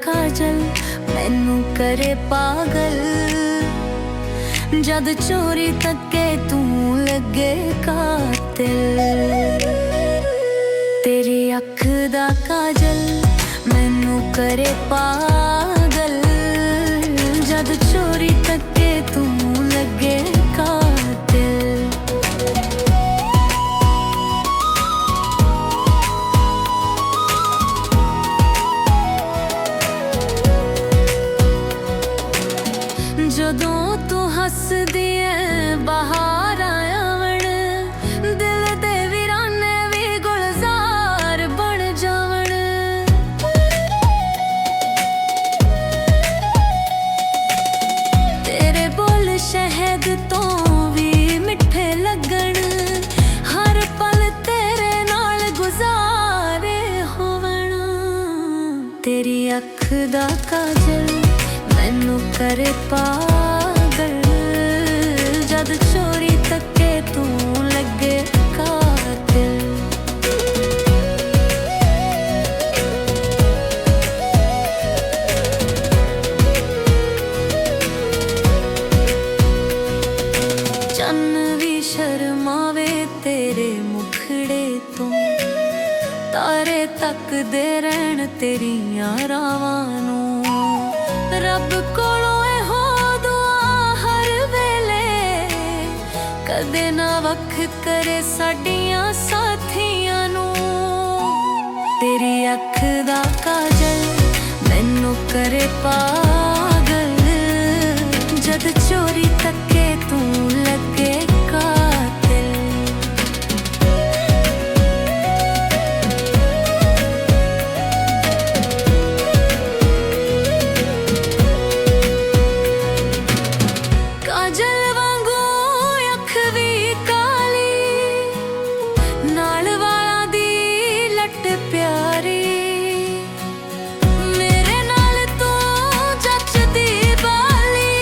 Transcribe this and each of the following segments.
काजल मैनू करे पागल। जद चोरी तके तू लगे कातिल। तेरी अख दा काजल मैनू करे पागल। जद चोरी तके तू लगे कातिल। जदों तू हसदी है बहार आवन, दिल दे वीराने भी गुलजार बन जावन। तेरे बोल शहद तो भी मिठे लगन, हर पल तेरे नाल गुजारे होवन। तेरी अख दा काजल मैनू करे पागल। जद चोरी तके तू लगे कातिल। चन्न भी शर्मावे तेरे मुखड़े तो, तारे तकदे रहन तेरियां रावां नूं। रब कोलों एहो दुआ हर वेले, कदे ना वख करे साडियां साथियां नूं। तेरी अख दा काजल मैनू करे पागल। जद चोरी तके तू लगे कातिल। काजल वांगू अख भी काली, नाल वाला दी लट प्यारी। मेरे नाल तू जचदी बाली,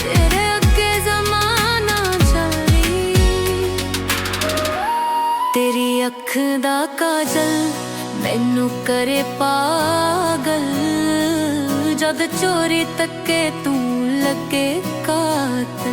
तेरे अगे जमाना चली। तेरी अख दा काजल मैनू करे पागल। जद चोरी तके तू लगे कातिल।